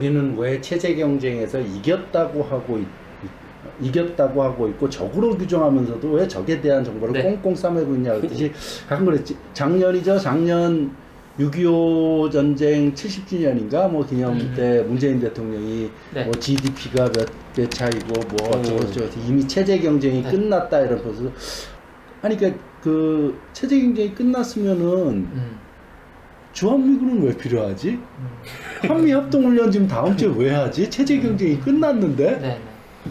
우리는 왜 체제 경쟁에서 이겼다고 하고 있고 적으로 규정하면서도 왜 적에 대한 정보를 네. 꽁꽁 싸매고 있냐 그랬듯이 가끔 그랬지. 작년 6.25 전쟁 70주년인가 뭐 기념 때 문재인 대통령이 네. 뭐 GDP가 몇 배 차이고 뭐 어쩌고저쩌고 이미 체제 경쟁이 네. 끝났다 이런 것을 아니 그러니까 그 체제 경쟁이 끝났으면은 주한미군은 왜 필요하지? 한미합동훈련 지금 다음 주에 왜 하지? 체제 경쟁이 끝났는데? 네.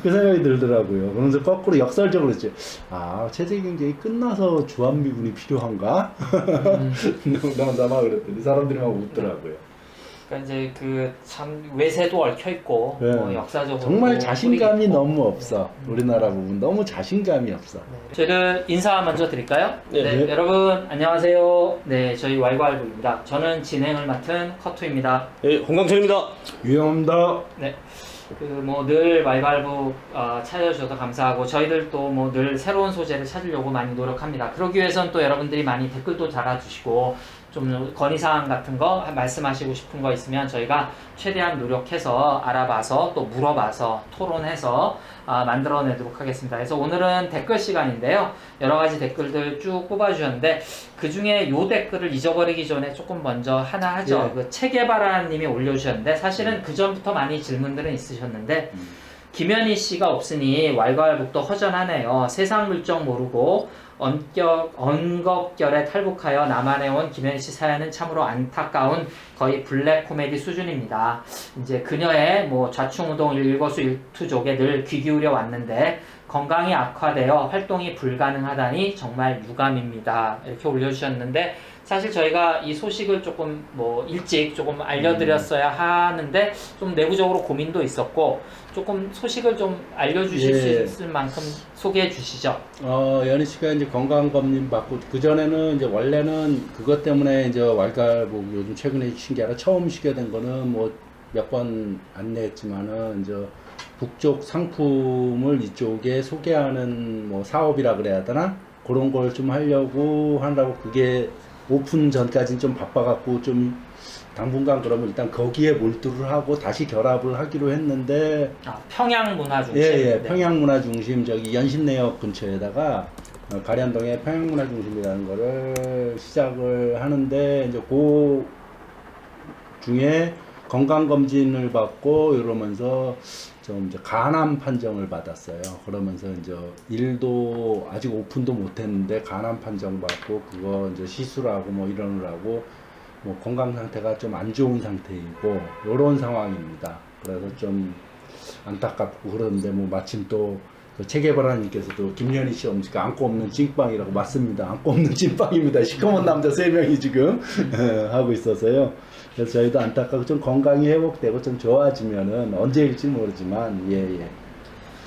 그 생각이 들더라고요. 그러면서 거꾸로 역설적으로 했지. 아, 체제 경쟁이 끝나서 주한미군이 필요한가? 농담삼아 그랬더니 사람들이 막 웃더라고요. 그러니까 이제 그 참 외세도 얽혀 있고 네. 뭐 역사적으로 정말 자신감이 뿌리 깊고. 너무 없어. 우리나라 부분 너무 자신감이 없어. 네. 저희들 인사 먼저 드릴까요? 네. 여러분 안녕하세요. 네, 저희 왈가왈부입니다. 저는 진행을 맡은 커투입니다. 예, 홍강철입니다. 위험합니다. 네. 그 뭐 늘 왈가왈부 찾아주셔서 감사하고 저희들도 뭐 늘 새로운 소재를 찾으려고 많이 노력합니다. 그러기 위해서는 또 여러분들이 많이 댓글도 달아주시고 좀 건의사항 같은 거 말씀하시고 싶은 거 있으면 저희가 최대한 노력해서 알아봐서 또 물어봐서 토론해서 만들어내도록 하겠습니다. 그래서 오늘은 댓글 시간인데요. 여러 가지 댓글들 쭉 뽑아주셨는데 그 중에 요 댓글을 잊어버리기 전에 조금 먼저 하나 하죠. 예. 그 체계바라님이 올려주셨는데 사실은 그 전부터 많이 질문들은 있으셨는데 김현희 씨가 없으니 왈가왈부도 허전하네요. 세상 물정 모르고 언급결에 탈북하여 남한에 온 김현희 씨 사연은 참으로 안타까운 거의 블랙 코미디 수준입니다. 이제 그녀의 뭐 좌충우동 일거수일투족에 늘 귀 기울여 왔는데 건강이 악화되어 활동이 불가능하다니 정말 유감입니다. 이렇게 올려주셨는데 사실 저희가 이 소식을 조금 뭐 일찍 조금 알려드렸어야 하는데 좀 내부적으로 고민도 있었고 조금 소식을 좀 알려주실 수 있을 만큼 소개해 주시죠. 연희 씨가 이제 건강검진 받고, 그전에는 이제 원래는 그것 때문에 이제 왈가왈부 요즘 최근에 쉰 게 아니라 처음 쉬게 된 거는 뭐 몇 번 안내했지만은 이제 북쪽 상품을 이쪽에 소개하는 뭐 사업이라 그래야 되나? 그런 걸 좀 하려고 그게 오픈 전까지는 좀 바빠갖고 좀 당분간 그러면 일단 거기에 몰두를 하고 다시 결합을 하기로 했는데 평양문화중심. 예, 평양문화중심 저기 연신내역 근처에다가 가련동에 평양문화중심이라는 거를 시작을 하는데 이제 그 중에 건강검진을 받고 이러면서 좀 이제 간암 판정을 받았어요. 그러면서 이제 일도 아직 오픈도 못했는데 간암 판정 받고 그거 이제 시술하고 뭐 이러느라고 뭐 건강 상태가 좀 안 좋은 상태이고 이런 상황입니다. 그래서 좀 안타깝고 그런데 뭐 마침 또 그 체계바라님께서도 김연희 씨 없으니까 안고 없는 찐빵이라고 맞습니다. 안고 없는 찐빵입니다. 시커먼 남자 3명이 지금 하고 있어서요. 그래서 저희도 안타깝고 좀 건강이 회복되고 좀 좋아지면은 언제일지 모르지만 그러니까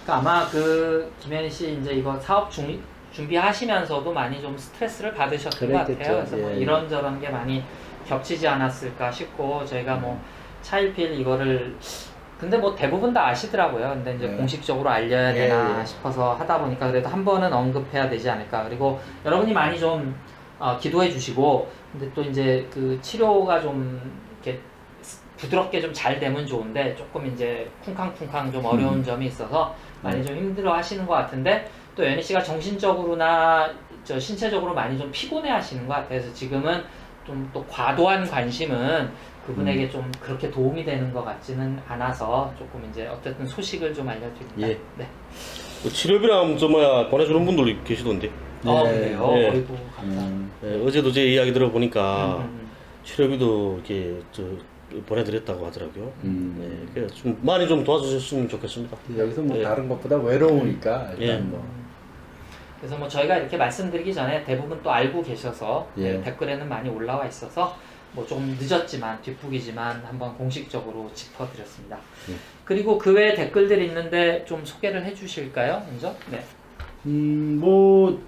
아마 그 김현희 씨 이제 이거 사업 준비하시면서도 많이 좀 스트레스를 받으셨던 것 같아요. 그래서 뭐 이런저런 게 많이 겹치지 않았을까 싶고 저희가 뭐 차일피일 이거를 근데 뭐 대부분 다 아시더라고요. 근데 이제 공식적으로 알려야 되나 싶어서 하다 보니까 그래도 한 번은 언급해야 되지 않을까. 그리고 여러분이 많이 좀 기도해 주시고 근데 또 이제 그 치료가 좀 이렇게 부드럽게 좀 잘 되면 좋은데 조금 이제 쿵쾅쿵쾅 좀 어려운 점이 있어서 많이 좀 힘들어 하시는 것 같은데 또 연희 씨가 정신적으로나 신체적으로 많이 좀 피곤해 하시는 것 같아요. 그래서 지금은 좀 또 과도한 관심은 그분에게 좀 그렇게 도움이 되는 것 같지는 않아서 조금 이제 어쨌든 소식을 좀 알려드립니다. 예. 네. 치료비랑 보내주는 분들이 계시던데. 그래요? 네. 어이구, 감사합니다. 어제도 제 이야기 들어보니까 치료비도 이렇게 보내드렸다고 하더라고요. 그래서 좀 많이 좀 도와주셨으면 좋겠습니다. 여기서 뭐 다른 것보다 외로우니까 일단 그래서 뭐 저희가 이렇게 말씀드리기 전에 대부분 또 알고 계셔서 댓글에는 많이 올라와 있어서 뭐 조금 늦었지만 뒷북이지만 한번 공식적으로 짚어드렸습니다. 그리고 그 외에 댓글들이 있는데 좀 소개를 해주실까요, 먼저? 네. 뭐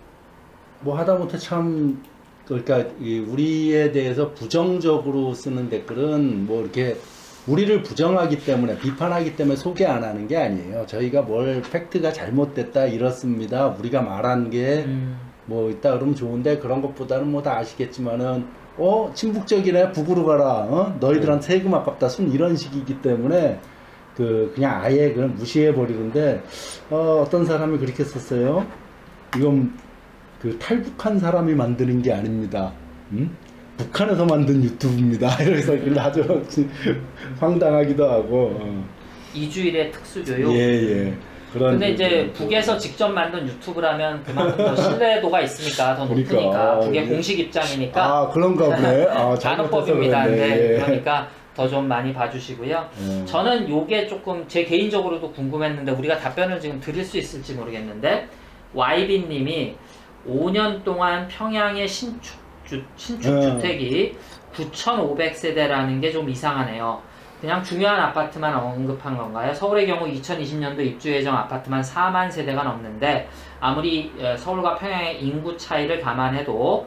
하다못해 참 그러니까 우리에 대해서 부정적으로 쓰는 댓글은 뭐 이렇게 우리를 부정하기 때문에 비판하기 때문에 소개 안 하는 게 아니에요. 저희가 뭘 팩트가 잘못됐다 이렇습니다. 우리가 말한 게 뭐 있다 그러면 좋은데 그런 것보다는 뭐 다 아시겠지만은 친북적이네, 북으로 가라, 너희들한테 세금 아깝다, 순 이런 식이기 때문에 그냥 아예 그냥 무시해 버리는데 어떤 사람이 그렇게 썼어요. 이건 그 탈북한 사람이 만드는 게 아닙니다. 북한에서 만든 유튜브입니다. 이래서 그걸 아주 황당하기도 하고. 이주일의 특수교육. 예. 근데 이제 북에서 직접 만든 유튜브라면 그만큼 더 신뢰도가 있으니까 더 높으니까 그러니까, 북의 공식 입장이니까 그런가 보네. 단어법입니다. 잘못해서 근데 그랬네. 그러니까 더 좀 많이 봐주시고요. 저는 요게 조금 제 개인적으로도 궁금했는데 우리가 답변을 지금 드릴 수 있을지 모르겠는데 YB님이 5년 동안 평양의 신축 주택이 9,500세대라는 게 좀 이상하네요. 그냥 중요한 아파트만 언급한 건가요? 서울의 경우 2020년도 입주 예정 아파트만 4만 세대가 넘는데 아무리 서울과 평양의 인구 차이를 감안해도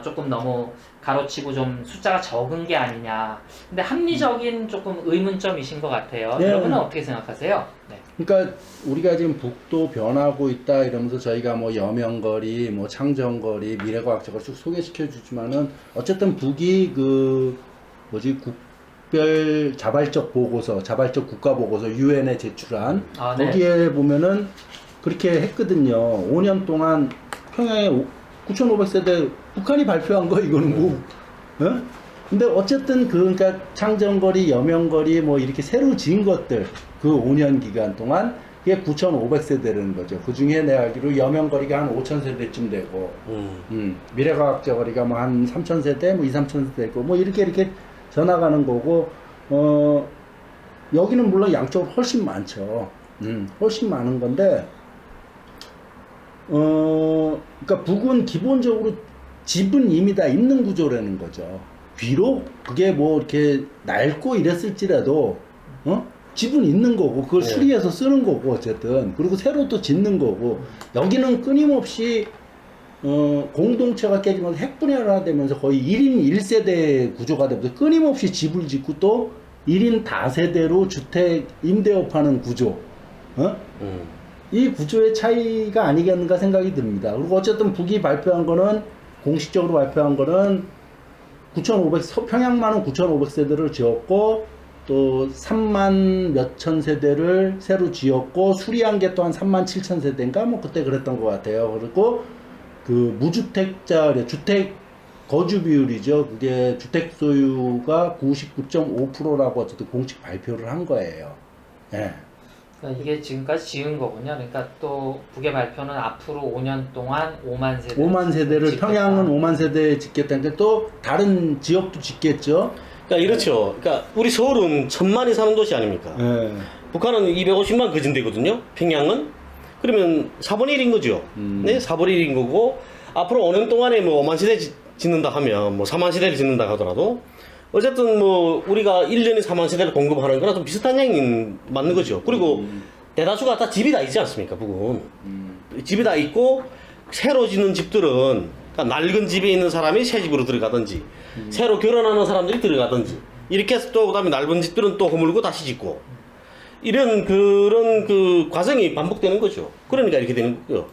조금 너무 가로치고 좀 숫자가 적은 게 아니냐. 근데 합리적인 조금 의문점이신 것 같아요. 네. 여러분은 어떻게 생각하세요? 네. 그러니까 우리가 지금 북도 변하고 있다 이러면서 저희가 뭐 여명거리, 뭐 창정거리, 미래과학적을 쭉 소개시켜 주지만은 어쨌든 북이 국별 자발적 보고서, 자발적 국가 보고서 유엔에 제출한 네. 거기에 보면은 그렇게 했거든요. 5년 동안 평양에 9,500세대 북한이 발표한 거 이거는 뭐, 근데 어쨌든 그러니까 창정거리, 여명거리 뭐 이렇게 새로 지은 것들 그 5년 기간 동안 이게 9,500세대라는 거죠. 그 중에 내가 알기로 여명거리가 한 5,000세대쯤 되고, 미래과학적 거리가 뭐 한 3,000세대, 뭐 2, 3,000세대 되고, 뭐 이렇게 전화가는 거고, 여기는 물론 양쪽으로 훨씬 많죠. 훨씬 많은 건데, 그러니까 북은 기본적으로 집은 이미 다 있는 구조라는 거죠. 비록 그게 뭐 이렇게 낡고 이랬을지라도, 집은 있는 거고, 그걸 네. 수리해서 쓰는 거고, 어쨌든. 그리고 새로 또 짓는 거고, 여기는 끊임없이, 공동체가 깨지면서 핵분열화되면서 거의 1인 1세대 구조가 되면서 끊임없이 집을 짓고 또 1인 다세대로 주택 임대업 하는 구조. 이 구조의 차이가 아니겠는가 생각이 듭니다. 그리고 어쨌든 북이 발표한 거는, 공식적으로 발표한 거는 9,500, 평양만은 9,500세대를 지었고, 또 3만 몇천 세대를 새로 지었고, 수리한 게 또 한 3만 7천 세대인가? 뭐 그때 그랬던 것 같아요. 그리고 그 무주택자, 주택 거주 비율이죠. 그게 주택 소유가 99.5%라고 어쨌든 공식 발표를 한 거예요. 예. 그러니까 이게 지금까지 지은 거군요. 그러니까 또 북의 발표는 앞으로 5년 동안 5만 세대. 5만 세대를, 짓겠다. 평양은 5만 세대 짓겠다는데 또 다른 지역도 짓겠죠. 그러니까 이렇죠. 그러니까 우리 서울은 1,000만이 사는 도시 아닙니까? 예. 북한은 250만 거진대거든요. 평양은. 그러면 4분의 1인 거죠. 네, 4분의 1인 거고, 앞으로 5년 동안에 뭐 5만 세대 짓는다 하면, 뭐 4만 세대를 짓는다 하더라도, 어쨌든 뭐 우리가 1년에 4만 세대를 공급하는 거랑 좀 비슷한 양이 맞는 거죠. 그리고 대다수가 다 집이 다 있지 않습니까, 북은. 집이 다 있고, 새로 짓는 집들은, 그러니까 낡은 집에 있는 사람이 새 집으로 들어가든지, 새로 결혼하는 사람들이 들어가든지, 이렇게 해서 또 그다음에 낡은 집들은 또 허물고 다시 짓고, 이런 그런 그 과정이 반복되는 거죠. 그러니까 이렇게 되는 거죠.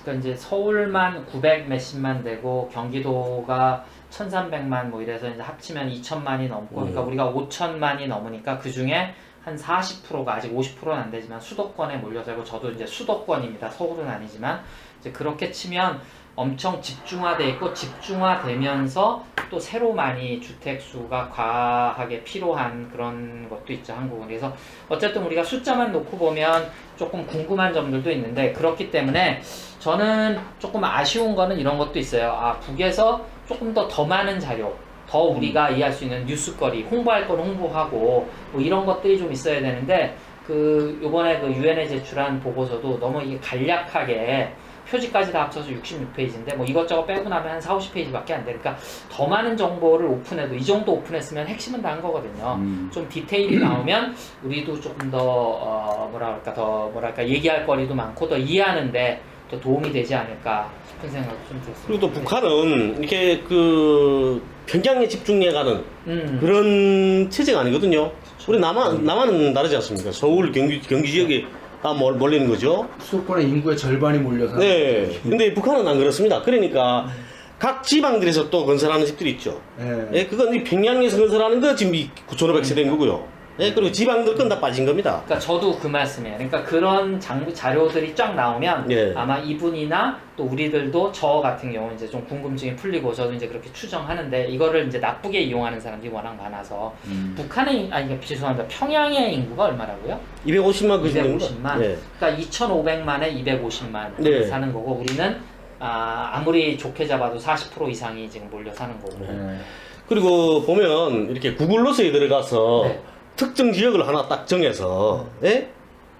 그러니까 이제 서울만 900 몇십만 되고 경기도가 1,300만 뭐 이래서 이제 합치면 2,000만이 넘고 그러니까 우리가 5,000만이 넘으니까 그 중에 한 40%가 아직 50%는 안 되지만 수도권에 몰려서 있고 저도 이제 수도권입니다. 서울은 아니지만 이제 그렇게 치면 엄청 집중화돼 있고 집중화되면서 또 새로 많이 주택 수가 과하게 필요한 그런 것도 있죠, 한국은. 그래서 어쨌든 우리가 숫자만 놓고 보면 조금 궁금한 점들도 있는데 그렇기 때문에 저는 조금 아쉬운 거는 이런 것도 있어요. 북에서 조금 더 많은 자료, 더 우리가 이해할 수 있는 뉴스거리, 홍보할 건 홍보하고 뭐 이런 것들이 좀 있어야 되는데 요번에 유엔에 제출한 보고서도 너무 이게 간략하게 표지까지 다 합쳐서 66페이지인데 뭐 이것저것 빼고 나면 한 40-50페이지밖에 안 되니까 더 많은 정보를 오픈해도 이 정도 오픈했으면 핵심은 다 한 거거든요. 좀 디테일이 나오면 우리도 조금 더 뭐랄까 얘기할 거리도 많고 더 이해하는데 더 도움이 되지 않을까 싶은 생각도 좀 들었습니다. 그리고 또 북한은 이렇게 그 평양에 집중해가는 그런 체제가 아니거든요. 우리 남한은 다르지 않습니까? 서울, 경기 지역에 다 몰리는 거죠. 수도권의 인구의 절반이 몰려서. 네. 근데 북한은 안 그렇습니다. 그러니까 각 지방들에서 또 건설하는 집들이 있죠. 예. 예, 그건 이 평양에서 건설하는 거 지금 9,500세대인 거고요. 예, 그리고 지방들 건 다 빠진 겁니다. 그러니까 저도 그 말씀이에요. 그러니까 그런 자료들이 쫙 나오면 예. 아마 이분이나 또 우리들도 저 같은 경우 이제 좀 궁금증이 풀리고 저도 이제 그렇게 추정하는데 이거를 이제 나쁘게 이용하는 사람들이 워낙 많아서 북한의 아니 죄송합니다. 평양의 인구가 얼마라고요? 250만 그 정도. 250만. 예. 그러니까 2,500만에 250만 네. 사는 거고 우리는 아무리 좋게 잡아도 40% 이상이 지금 몰려 사는 거고. 예. 그리고 보면 이렇게 구글로스에 들어가서 네. 특정 지역을 하나 딱 정해서, 예?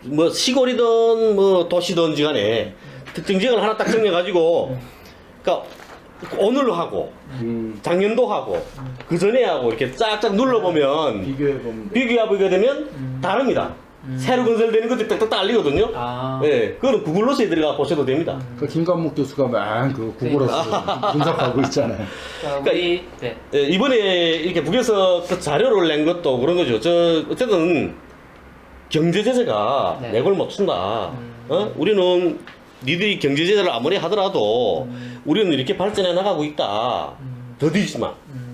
뭐 시골이든 뭐 도시든 간에 특정 지역을 하나 딱 정해가지고, 그러니까 오늘로 하고, 작년도 하고, 그 전에 하고 이렇게 쫙쫙 눌러보면 비교해보면 비교해보게 되면 다릅니다. 새로 건설되는 것들이 딱딱딱 알리거든요. 아. 예, 그거는 구글로스에 들어가 보셔도 됩니다. 그 김관목 교수가 그 구글에서 분석하고 있잖아요. 그러니까 우리 네. 예, 이번에 이렇게 북에서 그 자료를 낸 것도 그런 거죠. 어쨌든 경제제재가 네. 내골 못 춘다. 우리는 니들이 경제제재를 아무리 하더라도 우리는 이렇게 발전해 나가고 있다. 더디지만.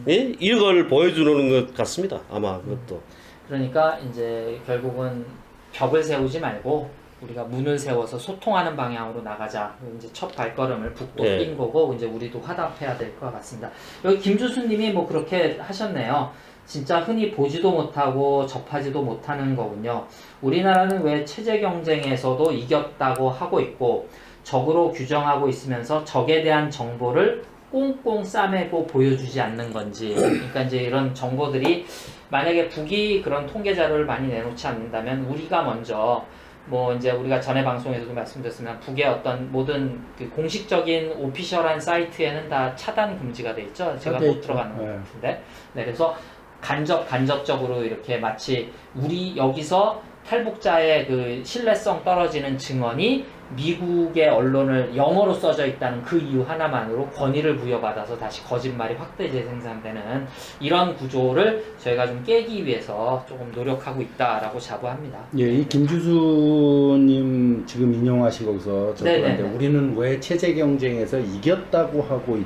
예? 이걸 보여주는 것 같습니다. 아마 그것도. 그러니까 이제 결국은 벽을 세우지 말고 우리가 문을 세워서 소통하는 방향으로 나가자. 이제 첫 발걸음을 북도 네. 뛴 거고 이제 우리도 화답해야 될 것 같습니다. 여기 김 교수님이 뭐 그렇게 하셨네요. 진짜 흔히 보지도 못하고 접하지도 못하는 거군요. 우리나라는 왜 체제 경쟁에서도 이겼다고 하고 있고 적으로 규정하고 있으면서 적에 대한 정보를 꽁꽁 싸매고 보여주지 않는 건지. 그러니까 이제 이런 정보들이 만약에 북이 그런 통계 자료를 많이 내놓지 않는다면 우리가 먼저 뭐 이제 우리가 전에 방송에서도 말씀드렸지만 북의 어떤 모든 그 공식적인 오피셜한 사이트에는 다 차단 금지가 돼 있죠. 제가 못 들어가는 것 같은데. 네, 그래서 간접적으로 이렇게 마치 우리 여기서 탈북자의 그 신뢰성 떨어지는 증언이 미국의 언론을 영어로 써져 있다는 그 이유 하나만으로 권위를 부여받아서 다시 거짓말이 확대 재생산되는 이런 구조를 저희가 좀 깨기 위해서 조금 노력하고 있다라고 자부합니다. 예, 이 김주수님 지금 인용하신 거기서 네네네. 우리는 왜 체제 경쟁에서 이겼다고 하고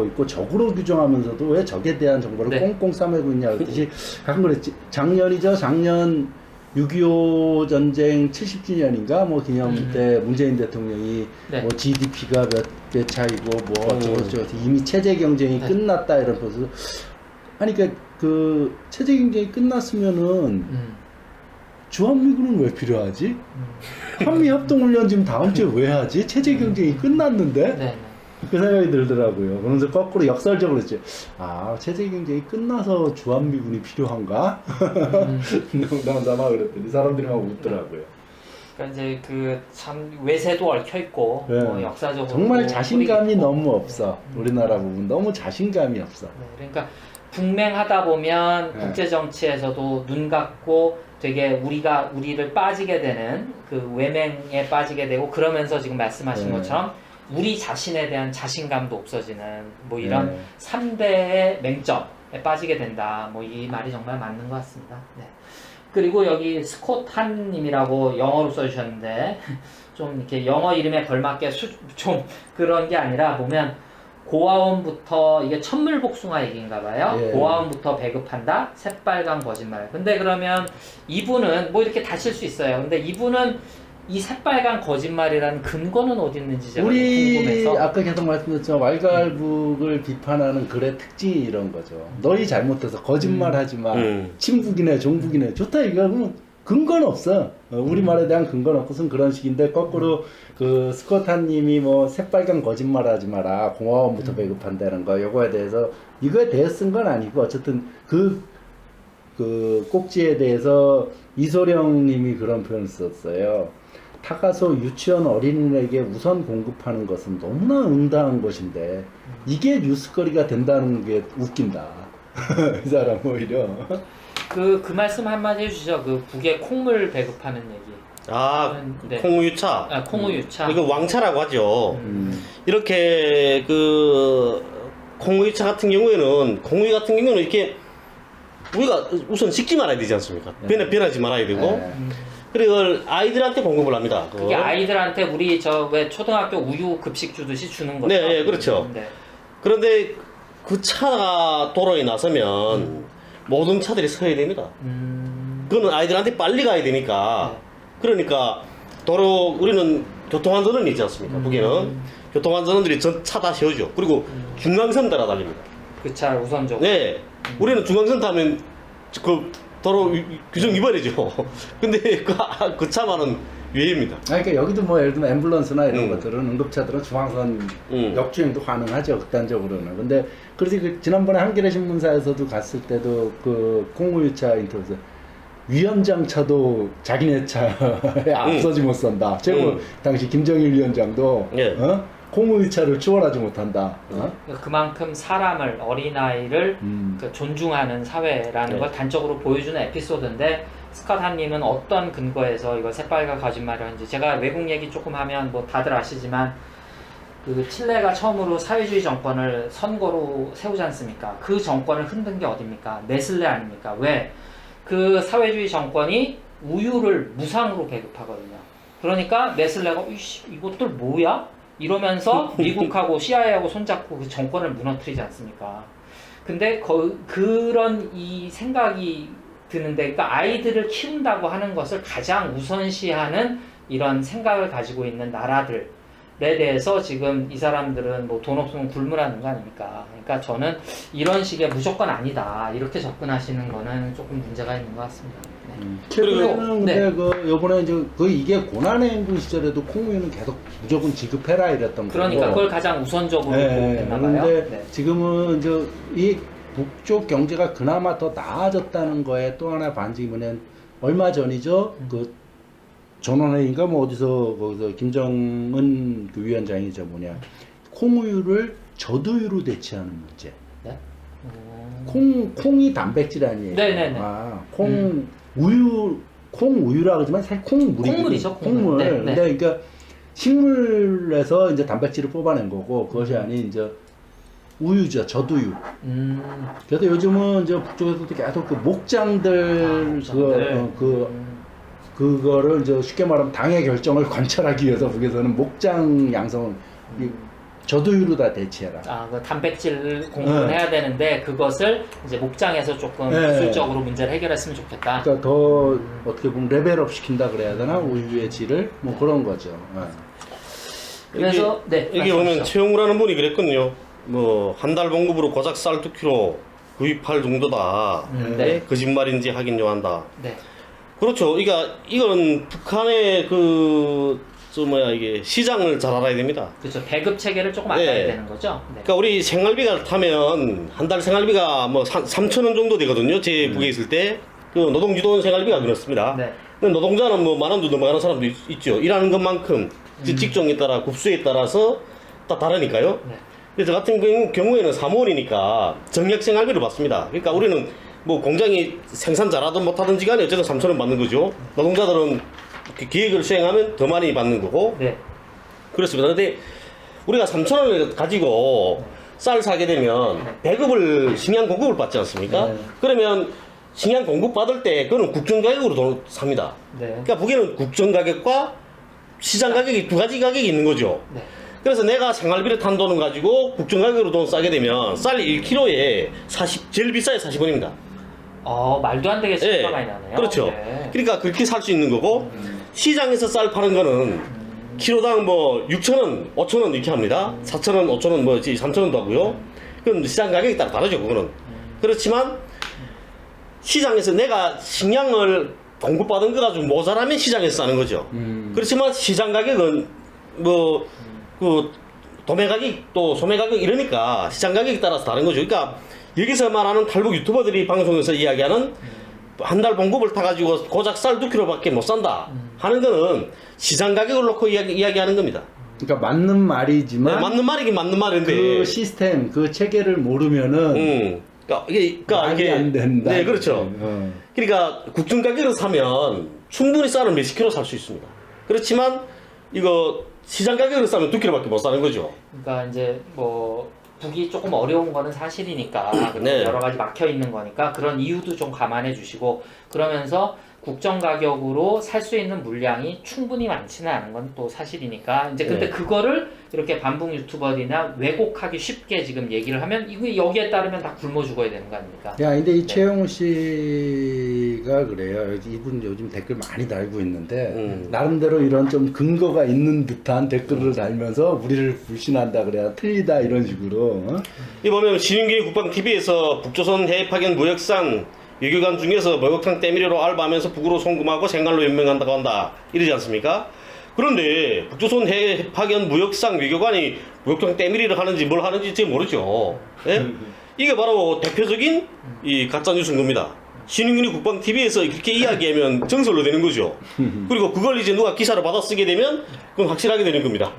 있고 적으로 규정하면서도 왜 적에 대한 정보를 네. 꽁꽁 싸매고 있냐 그랬듯이 가끔 그랬지. 작년이죠. 작년 6.25 전쟁 70주년인가 뭐 기념 때 문재인 대통령이 네. 뭐 GDP가 몇 배 차이고 뭐 어쩌고저쩌고 이미 체제 경쟁이 네. 끝났다 이런 것을 아니 그러니까 그 체제 경쟁이 끝났으면은 주한미군은 왜 필요하지? 한미협동훈련 지금 다음 주에 왜 하지? 체제 경쟁이 끝났는데? 네. 그 생각이 들더라고요. 그러면서 거꾸로 역설적으로 했지. 체제 경쟁이 끝나서 주한미군이 필요한가? 농담삼아 그랬더니 사람들이 막 웃더라고요. 그러니까 이제 그 참 외세도 얽혀 있고 네. 뭐 역사적으로 정말 자신감이 있고. 너무 없어. 우리나라 부분 너무 자신감이 없어. 네, 그러니까 분맹하다 보면 네. 국제 정치에서도 눈 감고 되게 우리를 빠지게 되는 그 외맹에 빠지게 되고 그러면서 지금 말씀하신 네. 것처럼 우리 자신에 대한 자신감도 없어지는 뭐 이런 네. 3대의 맹점에 빠지게 된다. 뭐 이 말이 정말 맞는 것 같습니다. 네. 그리고 여기 스콧 한님이라고 영어로 써주셨는데 좀 이렇게 영어 이름에 걸맞게 좀 그런 게 아니라 보면 고아원부터 이게 천물복숭아 얘기인가 봐요. 예. 고아원부터 배급한다. 새빨간 거짓말. 근데 그러면 이분은 뭐 이렇게 다실 수 있어요. 근데 이분은 이 새빨간 거짓말이라는 근거는 어디 있는지 제가 우리 궁금해서. 아까 계속 말씀드렸지만 왈가왈부를 비판하는 글의 특징이 이런 거죠. 너희 잘못해서 거짓말하지 마. 친북이네 종북이네 좋다 이거 그러면 근거는 없어. 우리 말에 대한 근거는 없고선 그런 식인데 거꾸로 그 스코타님이 뭐 새빨간 거짓말하지 마라 공화원부터 배급한다는 거 요거에 대해서 이거에 대해 쓴 건 아니고 어쨌든 그 꼭지에 대해서 이소령님이 그런 표현을 썼어요. 타가소 유치원 어린이에게 우선 공급하는 것은 너무나 응당한 것인데 이게 뉴스거리가 된다는 게 웃긴다. 이 사람 오히려. 그 말씀 한마디 해주시죠. 그 북에 콩물 배급하는 얘기. 네. 콩우유차. 콩우유차. 이거 왕차라고 하죠. 이렇게 그 콩우유차 같은 경우에는 이렇게 우리가 우선 식지 말아야 되지 않습니까? 변하지 말아야 되고 그리고 이걸 아이들한테 공급을 합니다. 그거. 그게 아이들한테 우리 저 왜 초등학교 우유 급식 주듯이 주는 거죠? 네, 네, 그렇죠. 네. 그런데 그 차가 도로에 나서면 모든 차들이 서야 됩니다. 그거는 아이들한테 빨리 가야 되니까. 네. 그러니까 도로 우리는 교통안전원이 있지 않습니까? 북에는 교통안전원들이 전 차 다 세우죠. 그리고 중앙선 따라 달립니다. 그 차 우선적으로. 네, 우리는 중앙선 타면 그 도로 규정 위반이죠. 근데 그 차만은 유예입니다. 그러니까 여기도 뭐 예를 들면 앰뷸런스나 이런 음. 것들은 응급차들은 중앙선 음. 역주행도 가능하죠, 극단적으로는. 근데 그래서 그 지난번에 한겨레 신문사에서도 갔을 때도 그 콩우유차 인터뷰에서 위원장 차도 자기네 차에 앞서지 못 선다. 최고 당시 김정일 위원장도 예. 콩우유차를 추월하지 못한다. 그만큼 사람을 어린아이를 그 존중하는 사회라는 네. 걸 단적으로 보여주는 에피소드인데 스캇 한님은 어떤 근거에서 이걸 새빨간 거짓말을 하는지 제가 외국 얘기 조금 하면 뭐 다들 아시지만 그 칠레가 처음으로 사회주의 정권을 선거로 세우지 않습니까? 그 정권을 흔든 게 어딥니까? 네슬레 아닙니까? 왜? 그 사회주의 정권이 우유를 무상으로 배급하거든요. 그러니까 네슬레가 이것들 뭐야? 이러면서 미국하고 CIA하고 손잡고 그 정권을 무너뜨리지 않습니까? 근데 그런 이 생각이 드는데, 그러니까 아이들을 키운다고 하는 것을 가장 우선시하는 이런 생각을 가지고 있는 나라들에 대해서 지금 이 사람들은 뭐 돈 없으면 굶으라는 거 아닙니까? 그러니까 저는 이런 식의 무조건 아니다 이렇게 접근하시는 거는 조금 문제가 있는 것 같습니다. 네. 최근에는 네. 근데 그 요번에 이제 이게 고난의 행군 시절에도 콩우유는 계속 무조건 지급해라 이랬던 그러니까 거고. 그걸 가장 우선적으로 네, 했나 봐요. 그런데 네. 지금은 이제 이 북쪽 경제가 그나마 더 나아졌다는 거에 또 하나의 반증이 뭐냐면 얼마 전이죠. 그 전원회의인가 뭐 어디서 거기서 김정은 그 위원장이 콩우유를 저두유로 대체하는 문제. 네? 콩이 단백질 아니에요. 네네네. 콩우유라 그러지만 사실 콩물이죠, 콩물. 네, 네. 근데 그러니까 식물에서 이제 단백질을 뽑아낸 거고 그것이 아닌 이제 우유죠, 저두유. 그래서 요즘은 이제 북쪽에서도 계속 그 목장들 그거를 이제 쉽게 말하면 당의 결정을 관철하기 위해서 북에서는 목장 양성을 저두유로 다 대체해라. 그 단백질 공급을 해야 되는데 그것을 이제 목장에서 조금 기술적으로 문제를 해결했으면 좋겠다. 그러니까 더 어떻게 보면 레벨업 시킨다 그래야 되나 우유의 질을 뭐 그런 거죠. 그래서 여기 보면 최용우라는 분이 그랬거든요. 뭐 한 달 봉급으로 고작 쌀 2kg 구입할 정도다. 네. 거짓말인지 하긴 요한다. 네. 그렇죠. 이건 북한의 이게 시장을 잘 알아야 됩니다. 그렇죠. 배급 체계를 조금 알아야 되는 거죠. 네. 그러니까 우리 생활비가 타면 한 달 생활비가 뭐 3,000원 정도 되거든요. 제 북에 있을 때 그 노동주도원 생활비가 그렇습니다. 네. 근데 노동자는 뭐 10,000원도 넘어가는 사람도 있죠. 일하는 것만큼 직종에 따라 급수에 따라서 다 다르니까요. 네. 근데 저 같은 경우에는 사무원이니까 정액 생활비를 받습니다. 그러니까 우리는 뭐 공장이 생산 잘하든 못하든지 간에 어쨌든 3,000원 받는 거죠. 노동자들은 기획을 수행하면 더 많이 받는 거고. 네. 그렇습니다. 근데 우리가 3,000원을 가지고 쌀 사게 되면 배급을 식량 공급을 받지 않습니까? 네. 그러면 식량 공급 받을 때 그거는 국정 가격으로 삽니다. 네. 그러니까 북에는 국정 가격과 시장 가격이 두 가지 가격이 있는 거죠. 네. 그래서 내가 생활비를 탄 돈을 가지고 국정 가격으로 돈 싸게 되면 쌀 1kg에 제일 비싸야 40원입니다. 말도 안 되게 차이가 많이 나네요. 그렇죠. 네. 그러니까 그렇게 살 수 있는 거고 시장에서 쌀 파는 거는 키로당 뭐 6,000원, 5,000원 이렇게 합니다. 4,000원, 5,000원, 뭐 3,000원도 하고요. 그건 시장 가격에 따라 다르죠, 그거는. 그렇지만 시장에서 내가 식량을 공급받은 거 가지고 모자라면 시장에서 사는 거죠. 그렇지만 시장 가격은 뭐 그 도매 가격 또 소매 가격 이러니까 시장 가격에 따라서 다른 거죠. 그러니까 여기서 말하는 탈북 유튜버들이 방송에서 이야기하는 한 달 봉급을 타가지고 고작 쌀 2kg밖에 못 산다 하는 거는 시장 가격을 놓고 이야기하는 겁니다. 그러니까 맞는 말이지만 맞는 말이긴 맞는 말인데 그 시스템, 그 체계를 모르면은 그러니까 이게 안 된다. 네, 그렇죠. 그러니까 국정 가격으로 사면 충분히 쌀을 몇십 킬로 살 수 있습니다. 그렇지만 이거 시장 가격으로 사면 2kg밖에 못 사는 거죠. 그러니까 이제 뭐 북이 조금 어려운 거는 사실이니까 네. 여러 가지 막혀 있는 거니까 그런 이유도 좀 감안해 주시고 그러면서 국정 가격으로 살 수 있는 물량이 충분히 많지는 않은 건 또 사실이니까 이제 근데 네. 그거를 이렇게 반북 유튜버들이나 왜곡하기 쉽게 지금 얘기를 하면 이거 여기에 따르면 다 굶어 죽어야 되는 거 아닙니까? 야, 근데 이 네. 최영우 씨가 그래요. 이분 요즘 댓글 많이 달고 있는데 나름대로 이런 좀 근거가 있는 듯한 댓글을 달면서 우리를 불신한다 그래야 틀리다 이런 식으로. 어? 이 보면 신윤기 국방TV에서 북조선 해외 파견 무역상 외교관 중에서 목욕탕 때밀이로 알바하면서 북으로 송금하고 생활로 연명한다고 한다 이러지 않습니까? 그런데 북조선 해외 파견 무역상 외교관이 목욕탕 때밀이를 하는지 뭘 하는지 잘 모르죠. 예? 이게 바로 대표적인 이 가짜 뉴스인 겁니다. 신윤기 국방TV에서 그렇게 이야기하면 정설로 되는 거죠. 그리고 그걸 이제 누가 기사로 받아 쓰게 되면 그건 확실하게 되는 겁니다.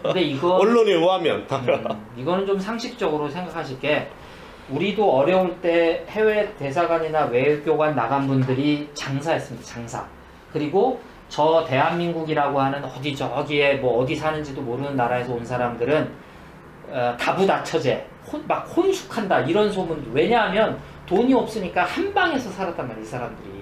근데 이거 언론에 의하면. 이거는 좀 상식적으로 생각하실 게 우리도 어려울 때 해외 대사관이나 외교관 나간 분들이 장사했습니다. 장사. 그리고 저 대한민국이라고 하는 어디 저기에 뭐 어디 사는지도 모르는 나라에서 온 사람들은 다부다처제, 막 혼숙한다 이런 소문. 왜냐하면 돈이 없으니까 한 방에서 살았단 말이에요, 이 사람들이.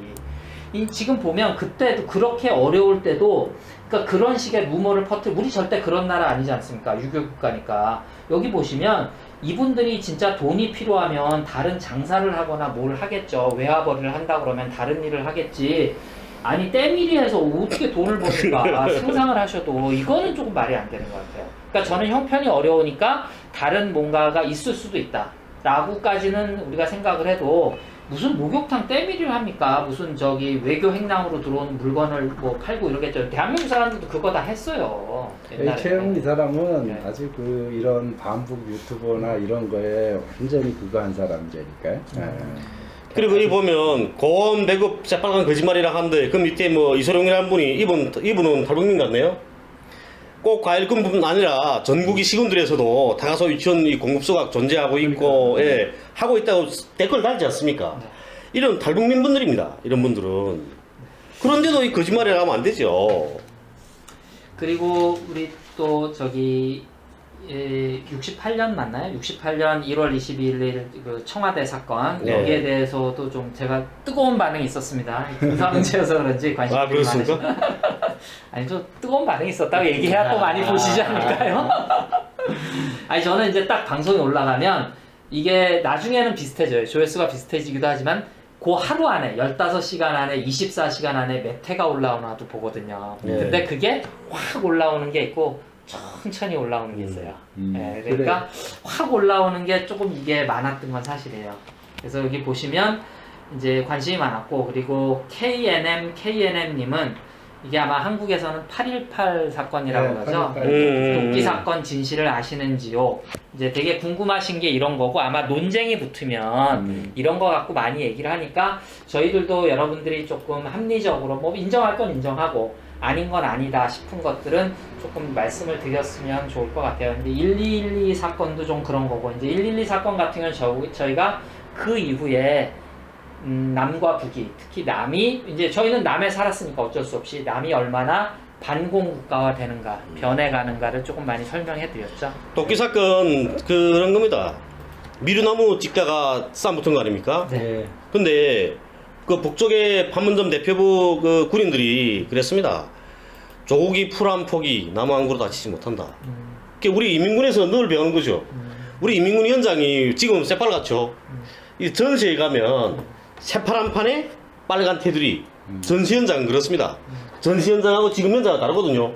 지금 보면 그때도 그렇게 어려울 때도 그러니까 그런 식의 루머를 우리 절대 그런 나라 아니지 않습니까? 유교 국가니까. 여기 보시면 이분들이 진짜 돈이 필요하면 다른 장사를 하거나 뭘 하겠죠. 외화벌이를 한다 그러면 다른 일을 하겠지. 아니 때밀이해서 어떻게 돈을 버는가 상상을 하셔도 이거는 조금 말이 안 되는 것 같아요. 그러니까 저는 형편이 어려우니까 다른 뭔가가 있을 수도 있다 라고까지는 우리가 생각을 해도 무슨 목욕탕 때밀이를 합니까? 무슨 저기 외교 행랑으로 들어온 물건을 뭐 팔고 이러겠죠. 대한민국 사람들도 그거 다 했어요. 옛날에. 최영우 이 사람은 네. 아주 이런 반북 유튜버나 이런 거에 완전히 그거 한 사람이니까. 그리고 이 보면 고원 배급 새빨간 거짓말이라 하는데 그 밑에 뭐 이소룡이라는 분이 이분은 탈북민 같네요. 꼭 과일금뿐 아니라 전국의 시군들에서도 다가소 유치원 이 공급소가 존재하고 있고 예, 하고 있다고 댓글 달지 않습니까? 네. 이런 탈북민 분들입니다. 이런 분들은. 그런데도 이 거짓말이라 하면 안 되죠. 그리고 우리 또 저기 68년 맞나요? 68년 1월 22일 그 청와대 사건 네. 여기에 대해서도 좀 제가 뜨거운 반응이 있었습니다. 김사문제여서 그런지 관심이 아, 그렇습니까? 아니 좀 뜨거운 반응이 있었다고 얘기해야 또 많이 보시지 않을까요? 아니 저는 이제 딱 방송이 올라가면 이게 나중에는 비슷해져요. 조회수가 비슷해지기도 하지만 그 하루 안에 15시간 안에 24시간 안에 몇 회가 올라오나도 보거든요. 네. 근데 그게 확 올라오는 게 있고 천천히 올라오는 게 있어요. 네, 그러니까 확 올라오는 게 조금 이게 많았던 건 사실이에요. 그래서 여기 보시면 이제 관심이 많았고 그리고 KNM님은 이게 아마 한국에서는 8.18 사건이라고 하죠. 도끼 사건 진실을 아시는지요? 이제 되게 궁금하신 게 이런 거고 아마 논쟁이 붙으면 이런 거 갖고 많이 얘기를 하니까 저희들도 여러분들이 조금 합리적으로 뭐 인정할 건 인정하고 아닌 건 아니다 싶은 것들은 조금 말씀을 드렸으면 좋을 것 같아요. 근데 1212 사건도 좀 그런 거고 이제 112 사건 같은 경우는 저희가 그 이후에 남과 북이 특히 남이 이제 저희는 남에 살았으니까 어쩔 수 없이 남이 얼마나 반공 국가화 되는가 변해가는가를 조금 많이 설명해 드렸죠. 도끼 사건 그런 겁니다. 미루나무 찍다가 싸움 붙은 거 아닙니까? 네. 근데 그 북쪽의 판문점 대표부 그 군인들이 그랬습니다. 조국이 풀 한 폭이 나무 한 그루 다치지 못한다. 그게 우리 인민군에서 늘 배우는 거죠. 우리 인민군 위원장이 지금 새빨갛죠. 이 전시에 가면 새파란 판에 빨간 테두리. 전시 현장은 그렇습니다. 전시 현장하고 지금 현장은 다르거든요.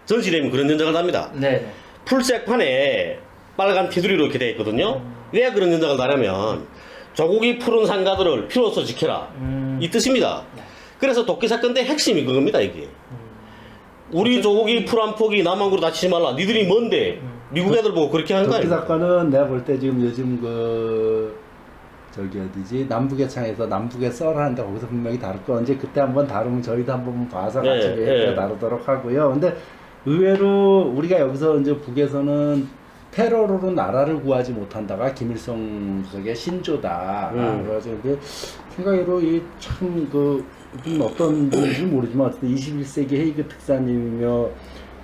전시되면 그런 현장을 합니다. 네. 풀색 판에 빨간 테두리로 이렇게 되어 있거든요. 왜 그런 현장을 다냐면 조국이 푸른 상가들을 피로써 지켜라 이 뜻입니다. 그래서 도끼 사건 때 핵심이 그겁니다. 이게 우리 조국이 풀 한 폭이 남한으로 다치지 말라. 니들이 뭔데 미국 애들 보고 그렇게 하는 거 도끼 아니에요? 사건은 내가 볼 때 지금 요즘 저기 어디지 남북의 창에서 남북의 썰을 하는데 거기서 분명히 다룰 거 언제 그때 한번 다루면 저희도 한번 봐서 같이 다루도록 하고요. 근데 의외로 우리가 여기서 이제 북에서는 테러로 나라를 구하지 못한다가 김일성 주석의 신조다. 그래서 근데 생각으로 이 참 어떤 분인지 모르지만 어쨌든 21세기 헤이그 특사님이며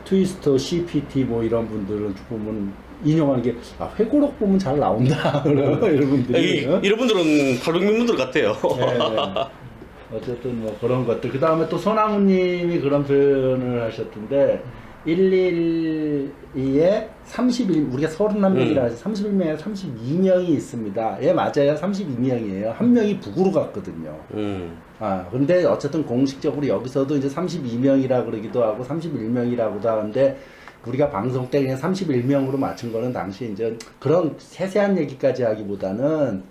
트위스터, CPT 뭐 이런 분들은 보면 인용하는 게 회고록 보면 잘 나온다. 이런 분들이. 이런 분들은 탈북민 분들 같아요. 네. 어쨌든 뭐 그런 것들. 그 다음에 또 소나무님이 그런 표현을 하셨던데 112에 31, 우리가 31명이라 해서 31명에 32명이 있습니다. 예, 맞아요. 32명이에요. 한 명이 북으로 갔거든요. 근데 어쨌든 공식적으로 여기서도 이제 32명이라 그러기도 하고 31명이라고도 하는데 우리가 방송 때 그냥 31명으로 맞춘 거는 당시 이제 그런 세세한 얘기까지 하기보다는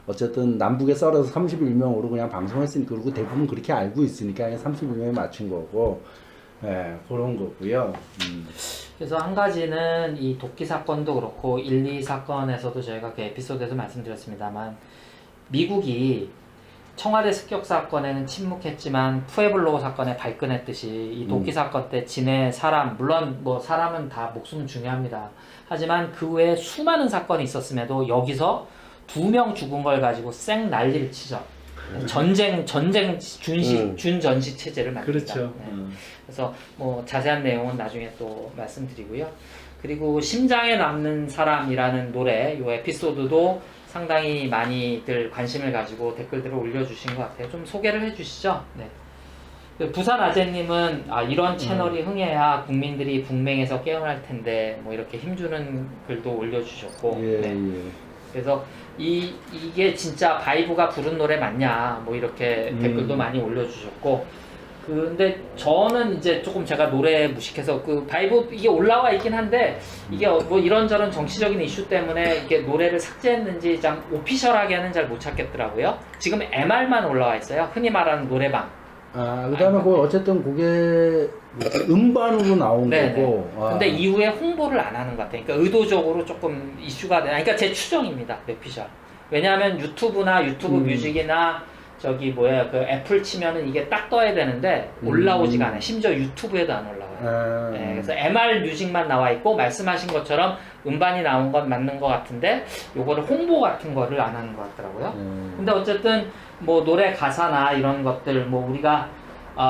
어쨌든 남북에 썰어서 31명으로 그냥 방송했으니까 그리고 대부분 그렇게 알고 있으니까 그냥 31명에 맞춘 거고 예, 그런 거고요. 그래서 한 가지는 이 도끼 사건도 그렇고 1, 2 사건에서도 저희가 그 에피소드에서 말씀드렸습니다만 미국이 청와대 습격 사건에는 침묵했지만 푸에블로 사건에 발끈했듯이 이 도끼 사건 때 진해 사람, 물론 뭐 사람은 다 목숨 중요합니다. 하지만 그 외에 수많은 사건이 있었음에도 여기서 2명 죽은 걸 가지고 쌩 난리를 치죠. 전쟁 준전시 체제를 만듭니다. 그렇죠. 네. 그래서 뭐 자세한 내용은 나중에 또 말씀드리고요. 그리고 심장에 남는 사람이라는 노래 요 에피소드도 상당히 많이들 관심을 가지고 댓글들을 올려주신 것 같아요. 좀 소개를 해주시죠. 네. 그 부산 아재님은 이런 채널이 흥해야 국민들이 북맹에서 깨어날 텐데 뭐 이렇게 힘주는 글도 올려주셨고 예, 네. 예. 그래서 이게 진짜 바이브가 부른 노래 맞냐 뭐 이렇게 댓글도 많이 올려주셨고 근데 저는 이제 조금 제가 노래에 무식해서 그 바이브 이게 올라와 있긴 한데 이게 뭐 이런저런 정치적인 이슈 때문에 이게 노래를 삭제했는지 참 오피셜하게는 잘 못 찾겠더라고요. 지금 MR만 올라와 있어요. 흔히 말하는 노래방. 그다음에 그 어쨌든 그게 음반으로 나온 거고. 근데 이후에 홍보를 안 하는 것 같아요. 그러니까 의도적으로 조금 이슈가 돼. 그러니까 제 추정입니다. 오피셜. 왜냐하면 유튜브나 유튜브 뮤직이나 저기 뭐야 그 애플 치면은 이게 딱 떠야 되는데 올라오지가 않아요. 심지어 유튜브에도 안 올라와요. 네, 그래서 MR 뮤직만 나와 있고 말씀하신 것처럼 음반이 나온 건 맞는 것 같은데 요거를 홍보 같은 거를 안 하는 것 같더라고요. 근데 어쨌든 뭐 노래 가사나 이런 것들 뭐 우리가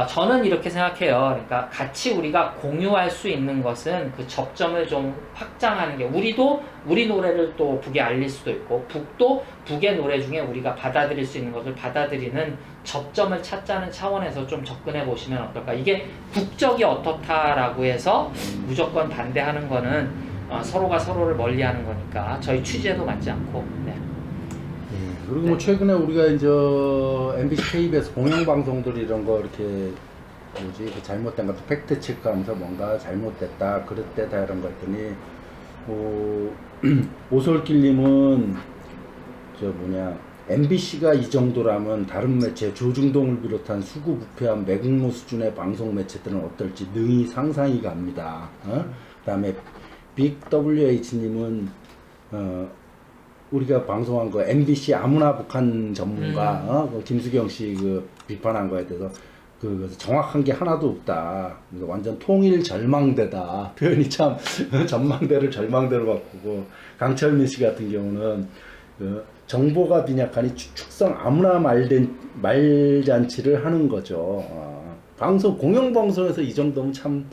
저는 이렇게 생각해요. 그러니까 같이 우리가 공유할 수 있는 것은 그 접점을 좀 확장하는 게 우리도 우리 노래를 또 북에 알릴 수도 있고 북도 북의 노래 중에 우리가 받아들일 수 있는 것을 받아들이는 접점을 찾자는 차원에서 좀 접근해 보시면 어떨까. 이게 국적이 어떻다라고 해서 무조건 반대하는 거는 서로가 서로를 멀리하는 거니까 저희 취지에도 맞지 않고 네. 그리고 뭐 최근에 우리가 이제 MBC KBS 공영방송들 이런 거 이렇게 그 잘못된 것도 팩트 체크하면서 뭔가 잘못됐다 그랬대다 이런 거 했더니 오솔길님은 MBC가 이 정도라면 다른 매체 조중동을 비롯한 수구부패한 매국노 수준의 방송 매체들은 어떨지 능히 상상이 갑니다. 그다음에 빅WH님은 우리가 방송한 거 MBC 아무나 북한 전문가 그 김수경 씨 그 비판한 거에 대해서 그 정확한 게 하나도 없다. 그래서 완전 통일 절망대다. 표현이 참 전망대를 절망대로 바꾸고 강철민 씨 같은 경우는 그 정보가 빈약하니 축성 아무나 말잔치를 하는 거죠. 방송 공영방송에서 이 정도면 참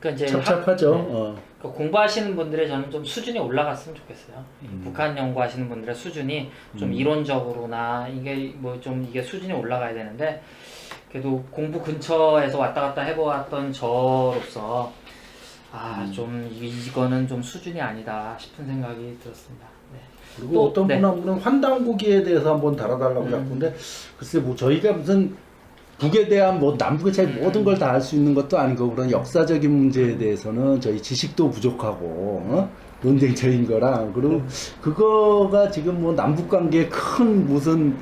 찹찹하죠. 공부하시는 분들의 저는 좀 수준이 올라갔으면 좋겠어요. 북한 연구하시는 분들의 수준이 좀 이론적으로나 이게 뭐 좀 이게 수준이 올라가야 되는데 그래도 공부 근처에서 왔다 갔다 해보았던 저로서 좀 이거는 좀 수준이 아니다 싶은 생각이 들었습니다. 네. 그리고 또 어떤 분은 환단고기에 대해서 한번 달아달라고 자꾸인데 글쎄 뭐 저희가 무슨 북에 대한 뭐 남북의 차이 모든 걸 다 알 수 있는 것도 아니고 그런 역사적인 문제에 대해서는 저희 지식도 부족하고 논쟁적인 거랑 그리고 그거가 지금 뭐 남북 관계에 큰 무슨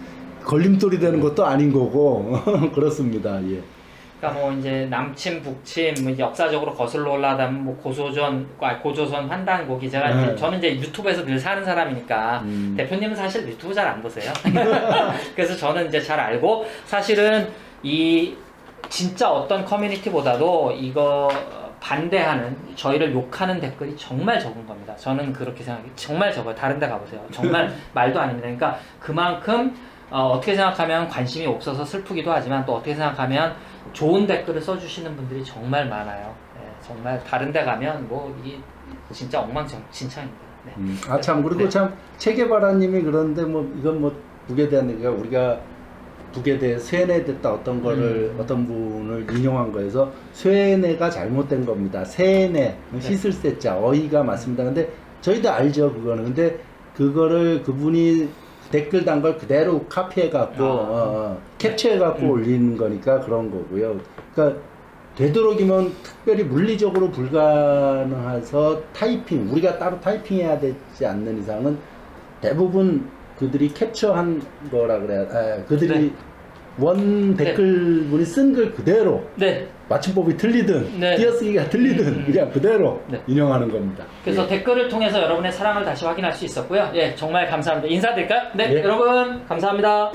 걸림돌이 되는 것도 아닌 거고 그렇습니다. 예. 그러니까 뭐 이제 남침 북침 뭐 역사적으로 거슬러 올라가면 뭐 고조선 환단고기 제가 저는 이제 유튜브에서 늘 사는 사람이니까 대표님은 사실 유튜브 잘 안 보세요. 그래서 저는 이제 잘 알고 사실은 이 진짜 어떤 커뮤니티보다도 이거 반대하는 저희를 욕하는 댓글이 정말 적은 겁니다. 저는 그렇게 생각해요. 정말 적어요. 다른 데 가보세요. 정말 말도 아닙니다. 그러니까 그만큼 어떻게 생각하면 관심이 없어서 슬프기도 하지만 또 어떻게 생각하면 좋은 댓글을 써주시는 분들이 정말 많아요. 네, 정말 다른 데 가면 뭐 이게 진짜 엉망진창입니다. 네. 참 그리고 참 체계바라님이 그런데 뭐 이건 뭐 북에 대한 얘기가 우리가 북에 쇠뇌됐다 어떤 거를 어떤 분을 인용한 거에서 쇠뇌가 잘못된 겁니다. 세뇌 씻을 세자 어이가 맞습니다. 근데 저희도 알죠 그거는. 근데 그거를 그분이 댓글 단 걸 그대로 카피해 갖고 캡처해 갖고 올리는 거니까 그런 거고요. 그러니까 되도록이면 특별히 물리적으로 불가능해서 타이핑 우리가 따로 타이핑해야 되지 않는 이상은 대부분 그들이 캡처한 거라 그래야 그들이 네. 원 댓글 분이 쓴 글 그대로 네. 맞춤법이 틀리든 네. 띄어쓰기가 틀리든 그냥 그대로 네. 인용하는 겁니다. 그래서 댓글을 통해서 여러분의 사랑을 다시 확인할 수 있었고요. 예, 정말 감사합니다. 인사드릴까요? 네, 예. 여러분 감사합니다.